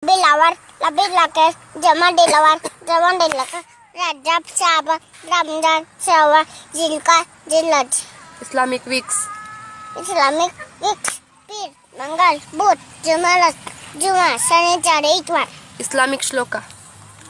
Bilawar, Labilakar, Jama Dilawar, Jama Dilakar, Rajab Shaba, Ramjan Shawa, Jilka, Jilaj. Islamic weeks. Islamic weeks, Pir, Mangal, Boot, Jumalat, Juma, Shanichar, Itwar. Islamic shloka.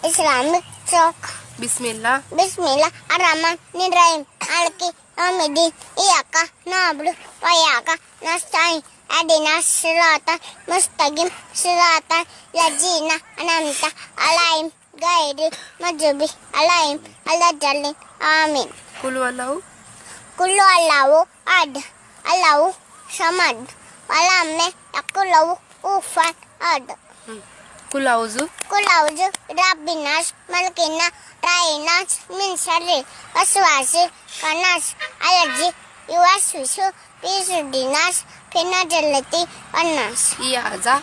Islamic Chok, Bismillah. Bismillah, Ar-Rahman, Nirayim, Alki, Amidi, Iyaka, Nablu, Wayaka, Nastain. Adina Sirata Mustaqim Sirata Lajina Anamta Alaim Gairi Majubi Alaim Alajali Amin. Kulu Allahu. Kullu Allahu Ad Allahu Samad Alame Akulahu Ufan Ad. Kul auzu. Kulauju Rabbinas Malkina Rainas Min Sharri Waswasi Kanas Alaji Yuwaswisu Pisudinas Pinajalati Anas. Iyaza.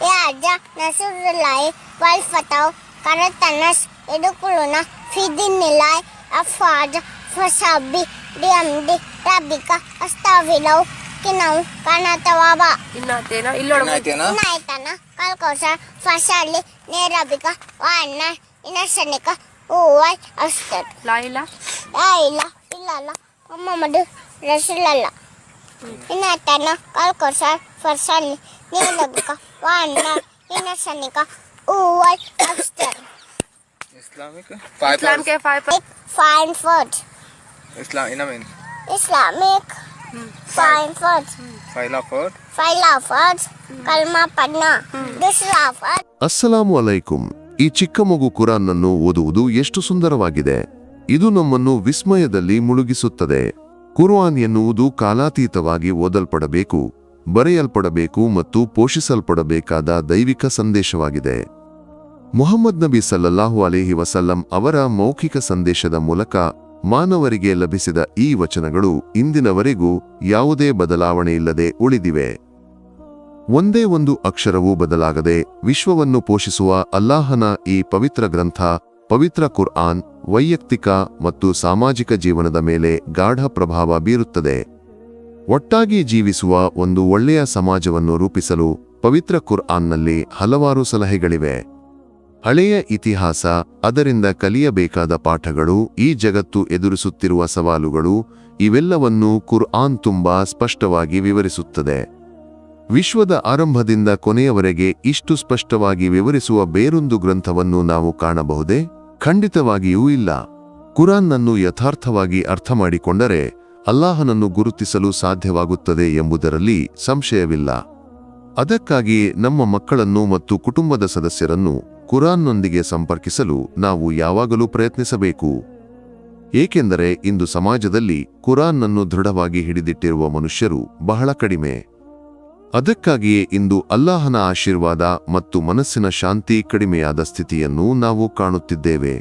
Yaja Nasrullahi wal Fatah Karatanas Edukuluna Fidinilai Afaja Fasabi Diamdi Rabika Astavilau Kinau Kanatawaba Innatena illodu. Naitana Kalkosa Fasali Nerabika Wana Inasanika Uwai Astar La ilaha. Laila Ilala Muhammadu Rasulullah Inatana Kalkosa Fasali Nerabika Wana Inasanika Uwai Astar. Islamic Islam ke 5 Fine food. Islamic Islamic fine food. Five Kalma Padna. This lafad. ಅಸ್ಸಲಾಮು ಅಲೈಕುಂ. ಈ ಚಿಕ್ಕ ಮಗು ಕುರಾನ್ನನ್ನು ಓದುವುದು ಎಷ್ಟು ಸುಂದರವಾಗಿದೆ. ಇದು ನಮ್ಮನ್ನು ವಿಸ್ಮಯದಲ್ಲಿ ಮುಳುಗಿಸುತ್ತದೆ. ಕುರ್ಆನ್ ಎನ್ನುವುದು ಕಾಲಾತೀತವಾಗಿ ಓದಲ್ಪಡಬೇಕು, ಬರೆಯಲ್ಪಡಬೇಕು ಮತ್ತು ಪೋಷಿಸಲ್ಪಡಬೇಕಾದ ದೈವಿಕ ಸಂದೇಶವಾಗಿದೆ. ಮುಹಮ್ಮದ್ ನಬಿ ಸಲ್ಲಲ್ಲಾಹು ಅಲೈಹಿ ವಸಲ್ಲಂ ಅವರ ಮೌಖಿಕ ಸಂದೇಶದ ಮೂಲಕ ಮಾನವರಿಗೆ ಲಭಿಸಿದ ಈ ವಚನಗಳು ಇಂದಿನವರೆಗೂ ಯಾವುದೇ ಬದಲಾವಣೆಯಿಲ್ಲದೆ ಉಳಿದಿವೆ. ಒಂದೇ ಒಂದು ಅಕ್ಷರವೂ ಬದಲಾಗದೆ ವಿಶ್ವವನ್ನು ಪೋಷಿಸುವ ಅಲ್ಲಾಹನ ಈ ಪವಿತ್ರ ಗ್ರಂಥ, ಪವಿತ್ರ ಕುರ್ಆನ್, ವೈಯಕ್ತಿಕ ಮತ್ತು ಸಾಮಾಜಿಕ ಜೀವನದ ಮೇಲೆ ಗಾಢ ಪ್ರಭಾವ ಬೀರುತ್ತದೆ. ಒಟ್ಟಾಗಿ ಜೀವಿಸುವ ಒಂದು ಒಳ್ಳೆಯ ಸಮಾಜವನ್ನು ರೂಪಿಸಲು ಪವಿತ್ರ ಕುರ್ಆನ್ನಲ್ಲಿ ಹಲವಾರು ಸಲಹೆಗಳಿವೆ. ಹಳೆಯ ಇತಿಹಾಸ, ಅದರಿಂದ ಕಲಿಯಬೇಕಾದ ಪಾಠಗಳು, ಈ ಜಗತ್ತು ಎದುರಿಸುತ್ತಿರುವ ಸವಾಲುಗಳು, ಇವೆಲ್ಲವನ್ನೂ ಕುರ್ಆನ್ ತುಂಬಾ ಸ್ಪಷ್ಟವಾಗಿ ವಿವರಿಸುತ್ತದೆ. ವಿಶ್ವದ ಆರಂಭದಿಂದ ಕೊನೆಯವರೆಗೆ ಇಷ್ಟು ಸ್ಪಷ್ಟವಾಗಿ ವಿವರಿಸುವ ಬೇರೊಂದು ಗ್ರಂಥವನ್ನು ನಾವು ಕಾಣಬಹುದೇ? ಖಂಡಿತವಾಗಿಯೂ ಇಲ್ಲ. ಕುರಾನ್ನನ್ನು ಯಥಾರ್ಥವಾಗಿ ಅರ್ಥಮಾಡಿಕೊಂಡರೆ ಅಲ್ಲಾಹನನ್ನು ಗುರುತಿಸಲು ಸಾಧ್ಯವಾಗುತ್ತದೆ ಎಂಬುದರಲ್ಲಿ ಸಂಶಯವಿಲ್ಲ. ಅದಕ್ಕಾಗಿ ನಮ್ಮ ಮಕ್ಕಳನ್ನು ಮತ್ತು ಕುಟುಂಬದ ಸದಸ್ಯರನ್ನು ಕುರಾನ್ನೊಂದಿಗೆ ಸಂಪರ್ಕಿಸಲು ನಾವು ಯಾವಾಗಲೂ ಪ್ರಯತ್ನಿಸಬೇಕು. ಏಕೆಂದರೆ ಇಂದು ಸಮಾಜದಲ್ಲಿ ಕುರಾನ್ನನ್ನು ದೃಢವಾಗಿ ಹಿಡಿದಿಟ್ಟಿರುವ ಮನುಷ್ಯರು ಬಹಳ ಕಡಿಮೆ. ಅದಕ್ಕಾಗಿಯೇ ಇಂದು ಅಲ್ಲಾಹನ ಆಶೀರ್ವಾದ ಮತ್ತು ಮನಸ್ಸಿನ ಶಾಂತಿ ಕಡಿಮೆಯಾದ ಸ್ಥಿತಿಯನ್ನು ನಾವು ಕಾಣುತ್ತಿದ್ದೇವೆ.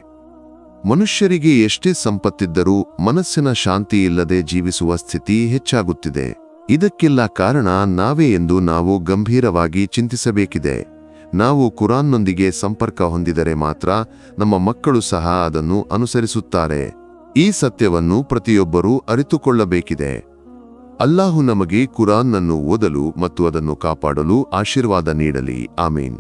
ಮನುಷ್ಯರಿಗೆ ಎಷ್ಟೇ ಸಂಪತ್ತಿದ್ದರೂ ಮನಸ್ಸಿನ ಶಾಂತಿ ಇಲ್ಲದೆ ಜೀವಿಸುವ ಸ್ಥಿತಿ ಹೆಚ್ಚಾಗುತ್ತಿದೆ. ಇದಕ್ಕೆಲ್ಲ ಕಾರಣ ನಾವೇ ಎಂದು ನಾವು ಗಂಭೀರವಾಗಿ ಚಿಂತಿಸಬೇಕಿದೆ. ನಾವು ಕುರಾನ್ನೊಂದಿಗೆ ಸಂಪರ್ಕ ಹೊಂದಿದರೆ ಮಾತ್ರ ನಮ್ಮ ಮಕ್ಕಳು ಸಹ ಅದನ್ನು ಅನುಸರಿಸುತ್ತಾರೆ. ಈ ಸತ್ಯವನ್ನು ಪ್ರತಿಯೊಬ್ಬರೂ ಅರಿತುಕೊಳ್ಳಬೇಕಿದೆ. ಅಲ್ಲಾಹು ನಮಗೆ ಕುರಾನ್ನನ್ನು ಓದಲು ಮತ್ತು ಅದನ್ನು ಕಾಪಾಡಲು ಆಶೀರ್ವಾದ ನೀಡಲಿ. ಆಮೀನ್.